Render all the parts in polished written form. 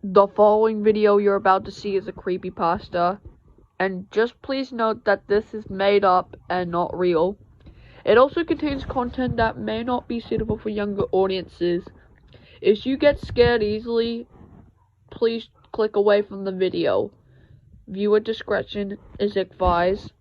The following video you're about to see is a creepypasta, and just please note that this is made up and not real. It also contains content that may not be suitable for younger audiences. If you get scared easily, please click away from the video. Viewer discretion is advised.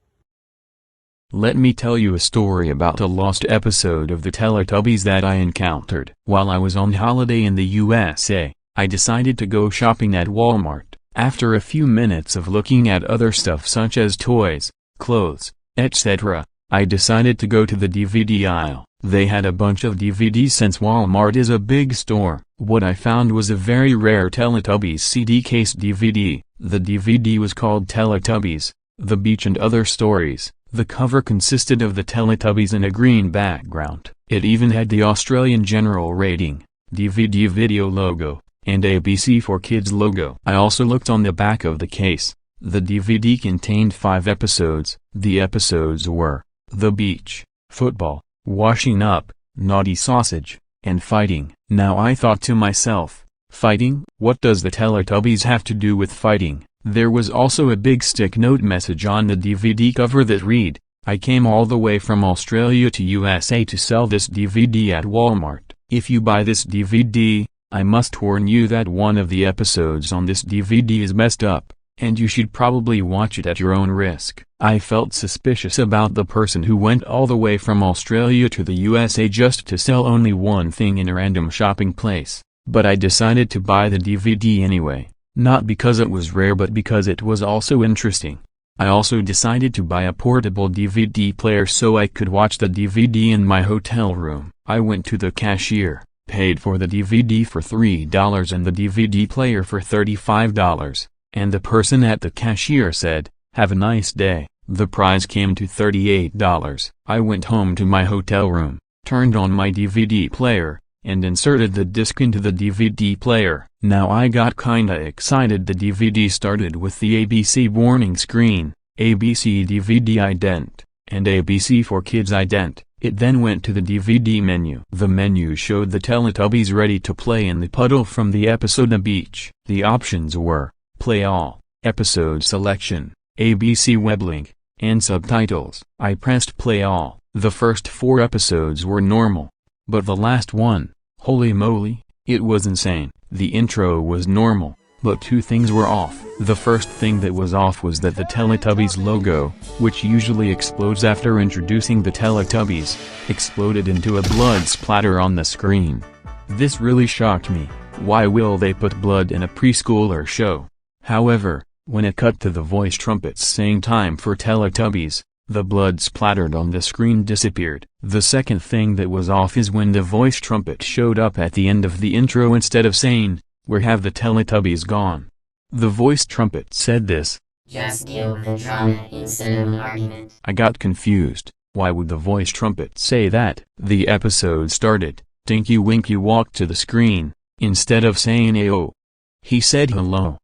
Let me tell you a story about a lost episode of the Teletubbies that I encountered. While I was on holiday in the USA, I decided to go shopping at Walmart. After a few minutes of looking at other stuff such as toys, clothes, etc., I decided to go to the DVD aisle. They had a bunch of DVDs since Walmart is a big store. What I found was a very rare Teletubbies CD case DVD. The DVD was called Teletubbies, The Beach and Other Stories. The cover consisted of the Teletubbies in a green background. It even had the Australian General Rating, DVD video logo, and ABC for Kids logo. I also looked on the back of the case. The DVD contained 5 episodes. The episodes were The Beach, Football, Washing Up, Naughty Sausage, and Fighting. Now I thought to myself, fighting? What does the Teletubbies have to do with fighting? There was also a big stick note message on the DVD cover that read, "I came all the way from Australia to USA to sell this DVD at Walmart. If you buy this DVD, I must warn you that one of the episodes on this DVD is messed up, and you should probably watch it at your own risk." I felt suspicious about the person who went all the way from Australia to the USA just to sell only one thing in a random shopping place, but I decided to buy the DVD anyway. Not because it was rare but because it was also interesting. I also decided to buy a portable DVD player so I could watch the DVD in my hotel room. I went to the cashier, paid for the DVD for $3 and the DVD player for $35, and the person at the cashier said, "Have a nice day." The price came to $38. I went home to my hotel room, turned on my DVD player, and inserted the disc into the DVD player. Now I got kinda excited. The DVD started with the ABC warning screen, ABC DVD ident, and ABC for Kids ident. It then went to the DVD menu. The menu showed the Teletubbies ready to play in the puddle from the episode The Beach. The options were, Play All, Episode Selection, ABC Web Link, and Subtitles. I pressed Play All. The first 4 episodes were normal. But the last one, holy moly, it was insane. The intro was normal, but 2 things were off. The first thing that was off was that the Teletubbies logo, which usually explodes after introducing the Teletubbies, exploded into a blood splatter on the screen. This really shocked me. Why will they put blood in a preschooler show? However, when it cut to the voice trumpets saying "Time for Teletubbies," the blood splattered on the screen disappeared. The second thing that was off is when the voice trumpet showed up at the end of the intro instead of saying, "Where have the Teletubbies gone?" The voice trumpet said this, "Just deal with the drama instead of an argument." I got confused. Why would the voice trumpet say that? The episode started. Tinky Winky walked to the screen. Instead of saying "Ayo," he said "hello."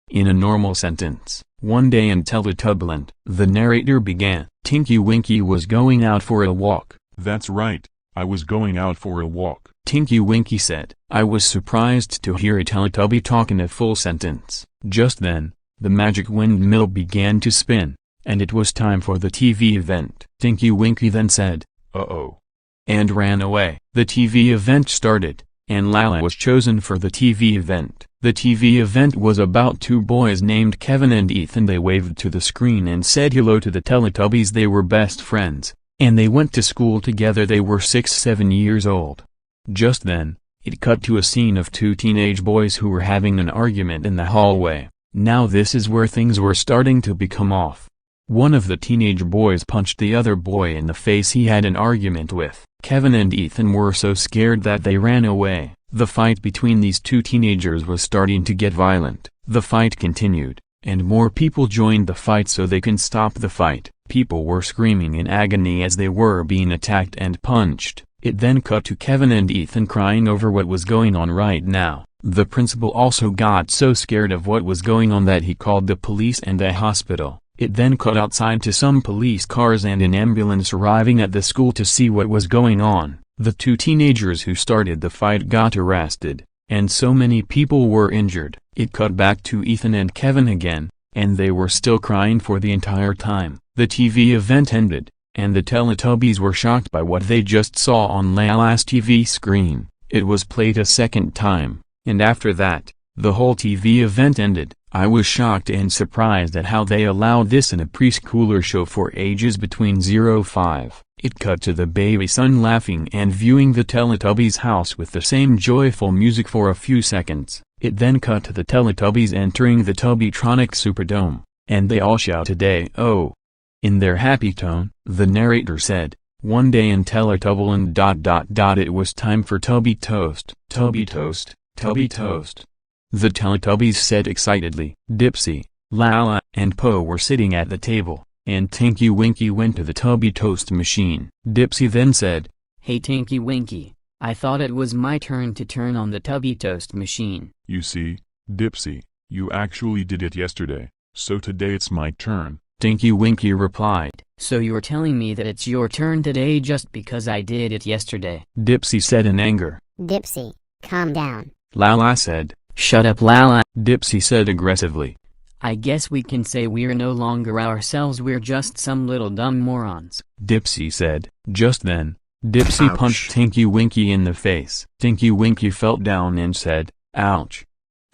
In a normal sentence. One day in Teletubland, the narrator began. Tinky Winky was going out for a walk. "That's right, I was going out for a walk," Tinky Winky said. I was surprised to hear a Teletubby talk in a full sentence. Just then, the magic windmill began to spin, and it was time for the TV event. Tinky Winky then said, "Uh-oh," and ran away. The TV event started, and Lala was chosen for the TV event. The TV event was about 2 boys named Kevin and Ethan. They waved to the screen and said hello to the Teletubbies. They were best friends, and they went to school together. They were 6-7 years old. Just then, it cut to a scene of 2 teenage boys who were having an argument in the hallway. Now this is where things were starting to become off. One of the teenage boys punched the other boy in the face he had an argument with. Kevin and Ethan were so scared that they ran away. The fight between these 2 teenagers was starting to get violent. The fight continued, and more people joined the fight so they can stop the fight. People were screaming in agony as they were being attacked and punched. It then cut to Kevin and Ethan crying over what was going on right now. The principal also got so scared of what was going on that he called the police and the hospital. It then cut outside to some police cars and an ambulance arriving at the school to see what was going on. The 2 teenagers who started the fight got arrested, and so many people were injured. It cut back to Ethan and Kevin again, and they were still crying for the entire time. The TV event ended, and the Teletubbies were shocked by what they just saw on Lala's TV screen. It was played a second time, and after that, the whole TV event ended. I was shocked and surprised at how they allowed this in a preschooler show for ages between 0-5. It cut to the baby son laughing and viewing the Teletubbies house with the same joyful music for a few seconds. It then cut to the Teletubbies entering the Tubbytronic Superdome, and they all shouted "Oh!" in their happy tone. The narrator said, "One day in Teletubbyland ... it was time for Tubby Toast. Tubby Toast, Tubby Toast." The Teletubbies said excitedly. Dipsy, Lala, and Po were sitting at the table, and Tinky Winky went to the Tubby Toast machine. Dipsy then said, "Hey Tinky Winky, I thought it was my turn to turn on the Tubby Toast machine." You see, Dipsy, you actually did it yesterday, so today it's my turn. Tinky Winky replied. "So you're telling me that it's your turn today just because I did it yesterday?" Dipsy said in anger. Dipsy, calm down. Lala said. "Shut up, Lala," Dipsy said aggressively. "I guess we can say we're no longer ourselves, we're just some little dumb morons," Dipsy said. Just then, Dipsy punched Tinky Winky in the face. Tinky Winky felt down and said, "Ouch!"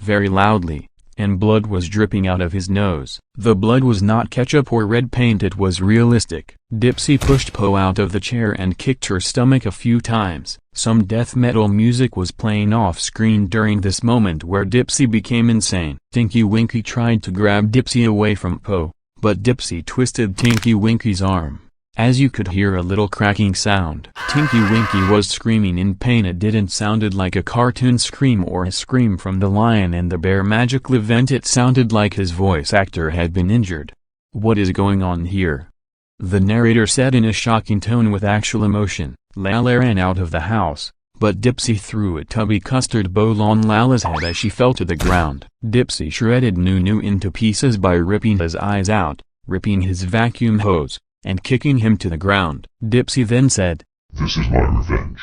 very loudly, and blood was dripping out of his nose. The blood was not ketchup or red paint, it was realistic. Dipsy pushed Po out of the chair and kicked her stomach a few times. Some death metal music was playing off screen during this moment where Dipsy became insane. Tinky Winky tried to grab Dipsy away from Po, but Dipsy twisted Tinky Winky's arm. As you could hear a little cracking sound. Tinky Winky was screaming in pain. It didn't sounded like a cartoon scream or a scream from the Lion and the Bear magical event. It sounded like his voice actor had been injured. "What is going on here?" the narrator said in a shocking tone with actual emotion. Lala ran out of the house, but Dipsy threw a tubby custard bowl on Lala's head as she fell to the ground. Dipsy shredded Nunu into pieces by ripping his eyes out, ripping his vacuum hose, and kicking him to the ground. Dipsy then said, "This is my revenge."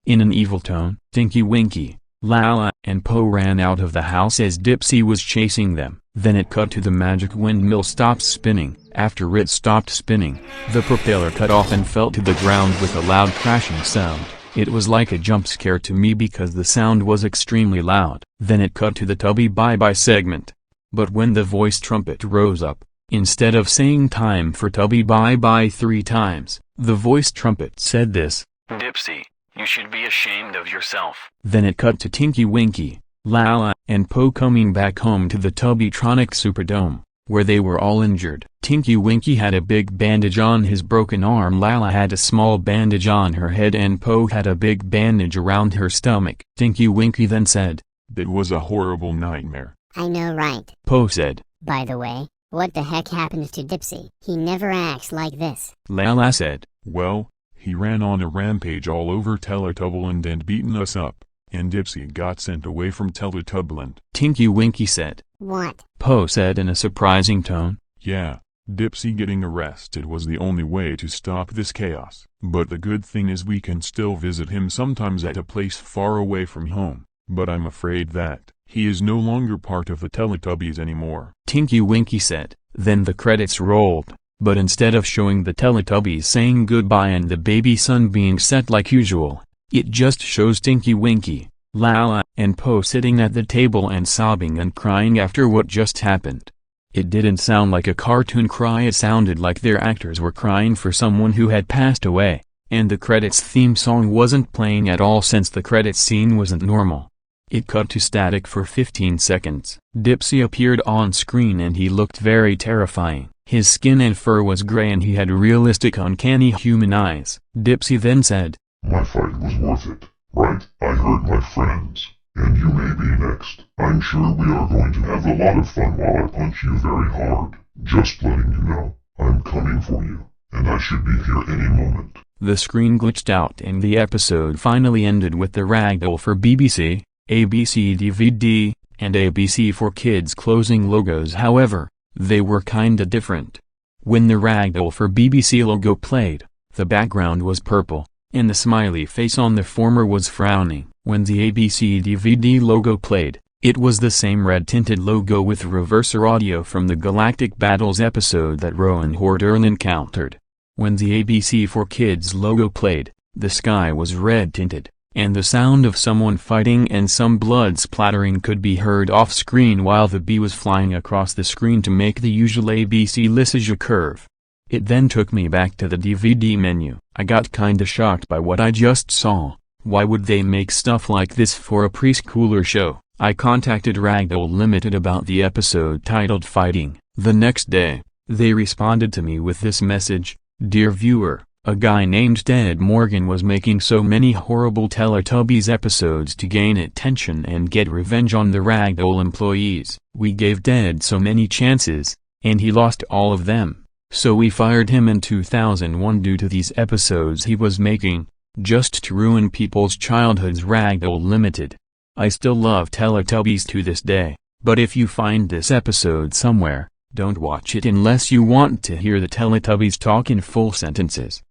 in an evil tone. Tinky Winky, Lala, and Po ran out of the house as Dipsy was chasing them. Then it cut to the magic windmill stopped spinning. After it stopped spinning, the propeller cut off and fell to the ground with a loud crashing sound. It was like a jump scare to me because the sound was extremely loud. Then it cut to the Tubby bye-bye segment. But when the voice trumpet rose up, instead of saying "time for Tubby bye-bye" 3 times, the voice trumpet said this: "Dipsy, you should be ashamed of yourself." Then it cut to Tinky Winky, Lala, and Po coming back home to the Tubbytronic Superdome, where they were all injured. Tinky Winky had a big bandage on his broken arm, Lala had a small bandage on her head, and Po had a big bandage around her stomach. Tinky Winky then said, "That was a horrible nightmare." I know, right? Po said. By the way, what the heck happened to Dipsy? He never acts like this. Lala said. "Well, he ran on a rampage all over Teletubbyland and beaten us up, and Dipsy got sent away from Teletubbyland." Tinky Winky said. What? Po said in a surprising tone. "Yeah, Dipsy getting arrested was the only way to stop this chaos. But the good thing is we can still visit him sometimes at a place far away from home. But I'm afraid that he is no longer part of the Teletubbies anymore." Tinky Winky said. Then the credits rolled, but instead of showing the Teletubbies saying goodbye and the baby sun being set like usual, it just shows Tinky Winky, Lala, and Po sitting at the table and sobbing and crying after what just happened. It didn't sound like a cartoon cry, it sounded like their actors were crying for someone who had passed away, and the credits theme song wasn't playing at all since the credits scene wasn't normal. It cut to static for 15 seconds. Dipsy appeared on screen and he looked very terrifying. His skin and fur was gray and he had realistic uncanny human eyes. Dipsy then said, "My fight was worth it, right? I hurt my friends. And you may be next. I'm sure we are going to have a lot of fun while I punch you very hard. Just letting you know, I'm coming for you, and I should be here any moment." The screen glitched out and the episode finally ended with the Ragdoll for BBC, ABC DVD, and ABC for Kids closing logos. However, they were kinda different. When the Ragdoll for BBC logo played, the background was purple, and the smiley face on the former was frowning. When the ABC DVD logo played, It was the same red-tinted logo with reverser audio from the Galactic Battles episode that Rowan Hordern encountered. When the ABC for Kids logo played, the sky was red-tinted, and the sound of someone fighting and some blood splattering could be heard off-screen while the bee was flying across the screen to make the usual ABC Lysasia curve. It then took me back to the DVD menu. I got kinda shocked by what I just saw. Why would they make stuff like this for a preschooler show? I contacted Ragdoll Limited about the episode titled Fighting. The next day, they responded to me with this message: "Dear viewer, a guy named Ted Morgan was making so many horrible Teletubbies episodes to gain attention and get revenge on the Ragdoll employees. We gave Ted so many chances, and he lost all of them. So we fired him in 2001 due to these episodes he was making, just to ruin people's childhoods. Ragdoll Limited. I still love Teletubbies to this day, but if you find this episode somewhere, don't watch it unless you want to hear the Teletubbies talk in full sentences.